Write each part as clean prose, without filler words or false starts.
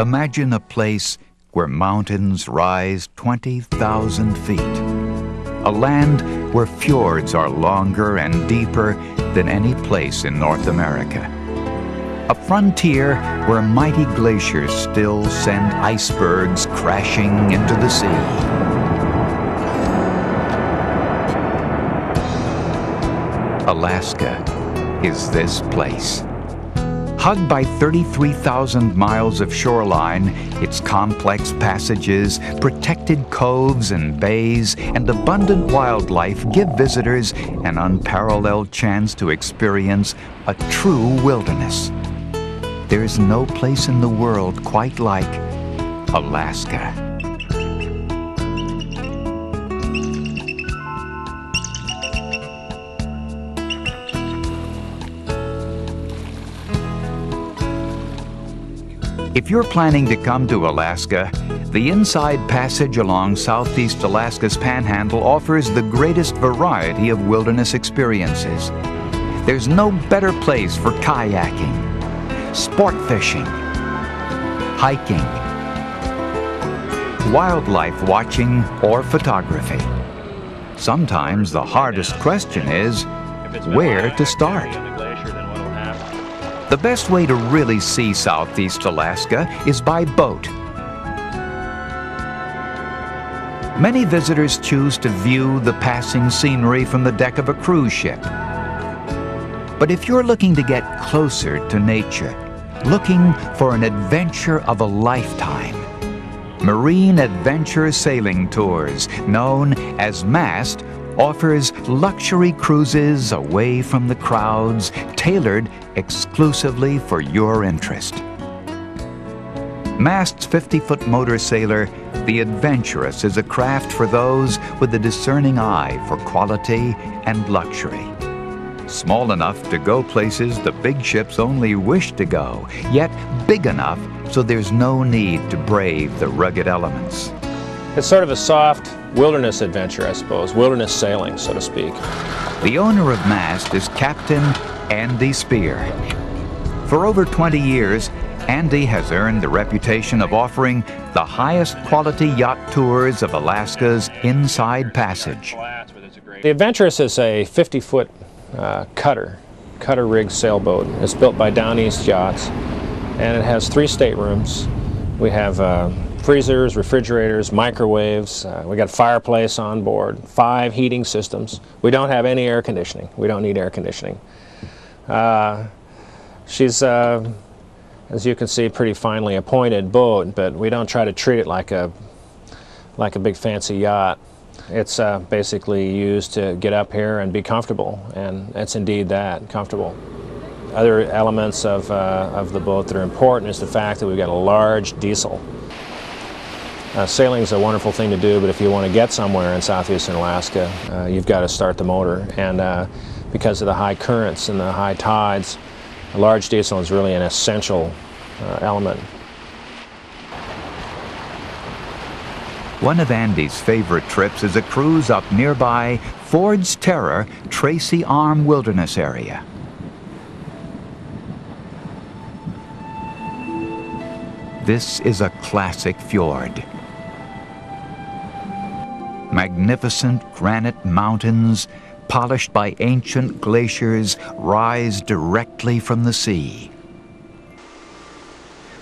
Imagine a place where mountains rise 20,000 feet. A land where fjords are longer and deeper than any place in North America. A frontier where mighty glaciers still send icebergs crashing into the sea. Alaska is this place. Hugged by 33,000 miles of shoreline, its complex passages, protected coves and bays, and abundant wildlife give visitors an unparalleled chance to experience a true wilderness. There's no place in the world quite like Alaska. If you're planning to come to Alaska, the Inside Passage along Southeast Alaska's Panhandle offers the greatest variety of wilderness experiences. There's no better place for kayaking, sport fishing, hiking, wildlife watching, or photography. Sometimes the hardest question is, where to start? The best way to really see Southeast Alaska is by boat. Many visitors choose to view the passing scenery from the deck of a cruise ship. But if you're looking to get closer to nature, looking for an adventure of a lifetime, Marine Adventure Sailing Tours, known as MAST, offers luxury cruises away from the crowds, tailored exclusively for your interest. MAST's 50-foot motor sailor, the Adventurous, is a craft for those with a discerning eye for quality and luxury. Small enough to go places the big ships only wish to go, yet big enough so there's no need to brave the rugged elements. It's sort of a soft wilderness adventure, I suppose, wilderness sailing, so to speak. The owner of MAST is Captain Andy Spear. For over 20 years, Andy has earned the reputation of offering the highest quality yacht tours of Alaska's Inside Passage. The Adventurous is a 50-foot cutter-rigged sailboat. It's built by Down East Yachts, and it has 3 staterooms. We have freezers, refrigerators, microwaves. We got a fireplace on board, 5 heating systems. We don't have any air conditioning. We don't need air conditioning. She's, as you can see, pretty finely appointed boat, but we don't try to treat it like a big fancy yacht. It's basically used to get up here and be comfortable, and it's indeed that, comfortable. Other elements of the boat that are important is the fact that we've got a large diesel. Sailing is a wonderful thing to do, but if you want to get somewhere in southeastern Alaska, you've got to start the motor. And because of the high currents and the high tides, a large diesel is really an essential element. One of Andy's favorite trips is a cruise up nearby Ford's Terror Tracy Arm Wilderness Area. This is a classic fjord. Magnificent granite mountains, polished by ancient glaciers, rise directly from the sea.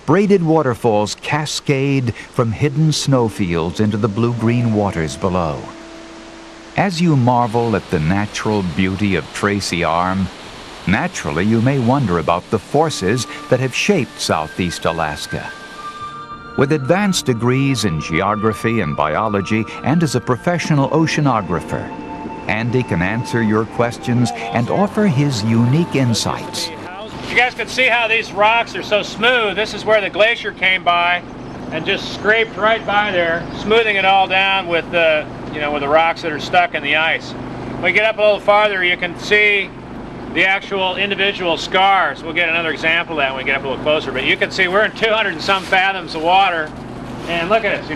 Braided waterfalls cascade from hidden snowfields into the blue-green waters below. As you marvel at the natural beauty of Tracy Arm, naturally you may wonder about the forces that have shaped Southeast Alaska. With advanced degrees in geography and biology, and as a professional oceanographer, Andy can answer your questions and offer his unique insights. You guys can see how these rocks are so smooth. This is where the glacier came by and just scraped right by there, smoothing it all down with the, with the rocks that are stuck in the ice. When we get up a little farther, you can see the actual individual scars. We'll get another example of that when we get up a little closer, but you can see we're in 200 and some fathoms of water, and look at us,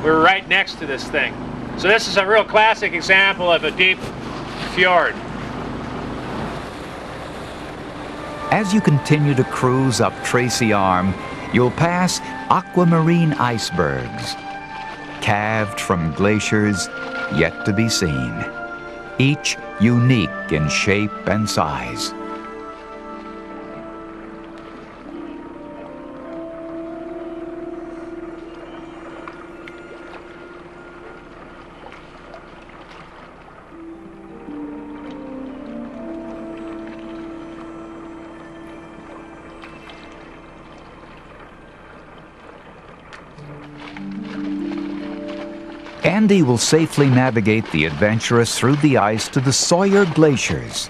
we're right next to this thing. So this is a real classic example of a deep fjord. As you continue to cruise up Tracy Arm, you'll pass aquamarine icebergs, calved from glaciers yet to be seen, each unique in shape and size. Andy will safely navigate the adventurous through the ice to the Sawyer Glaciers.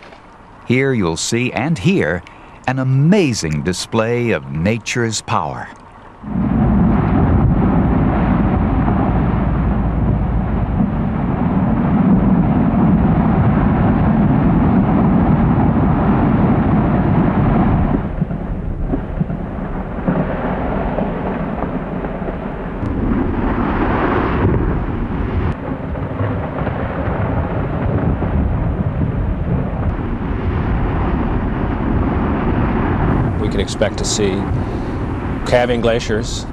Here you'll see and hear an amazing display of nature's power. Can expect to see calving glaciers.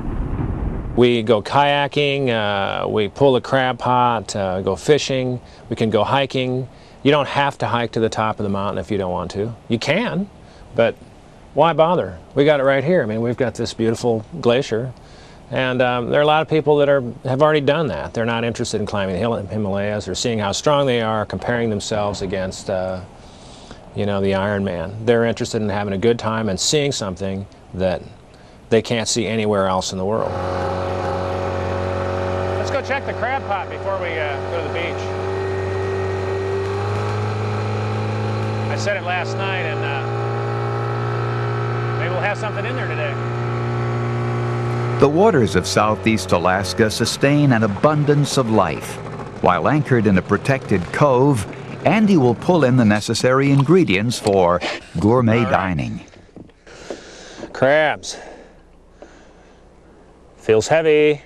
We go kayaking, we pull a crab pot, go fishing, we can go hiking. You don't have to hike to the top of the mountain if you don't want to. You can, but why bother? We got it right here. I mean, we've got this beautiful glacier, and there are a lot of people that have already done that. They're not interested in climbing the Himalayas or seeing how strong they are, comparing themselves against you know, the Iron Man. They're interested in having a good time and seeing something that they can't see anywhere else in the world. Let's go check the crab pot before we go to the beach. I said it last night, and maybe we'll have something in there today. The waters of southeast Alaska sustain an abundance of life. While anchored in a protected cove, Andy will pull in the necessary ingredients for gourmet dining. Crabs. Feels heavy.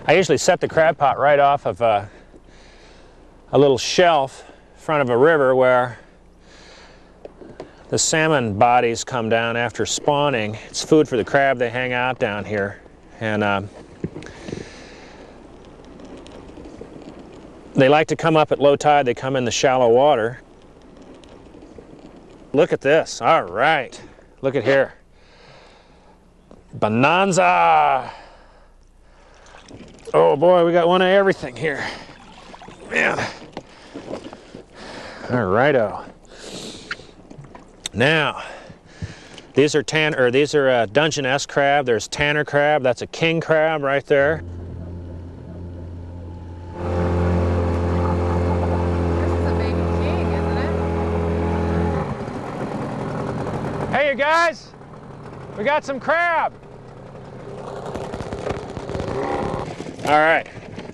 I usually set the crab pot right off of a little shelf in front of a river where the salmon bodies come down after spawning. It's food for the crab. They hang out down here. And they like to come up at low tide. They come in the shallow water. Look at this. All right. Look at here. Bonanza. Oh boy, we got one of everything here. Man. All righto. Now, these are Dungeness crab. There's tanner crab. That's a king crab right there. Hey, you guys, we got some crab. All right,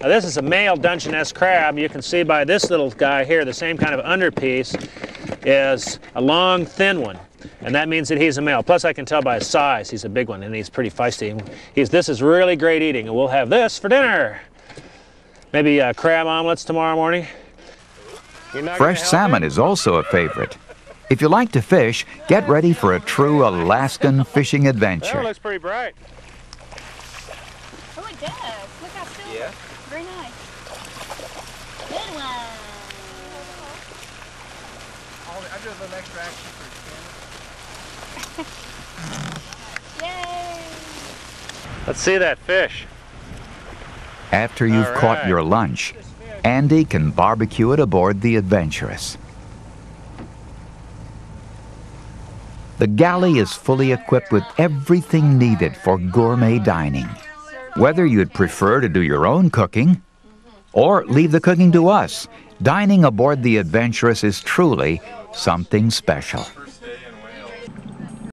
now this is a male Dungeness crab. You can see by this little guy here, the same kind of underpiece is a long, thin one. And that means that he's a male. Plus I can tell by his size, he's a big one, and he's pretty feisty. This is really great eating, and we'll have this for dinner. Maybe crab omelets tomorrow morning. Fresh salmon is also a favorite. If you like to fish, get ready for a true Alaskan fishing adventure. That looks pretty bright. Oh, it does. Look how silver. Yeah. Very nice. Good one. I did a little extra action for Yay! Let's see that fish. After you've caught your lunch, Andy can barbecue it aboard the Adventurous. The galley is fully equipped with everything needed for gourmet dining. Whether you'd prefer to do your own cooking or leave the cooking to us, dining aboard the Adventurous is truly something special.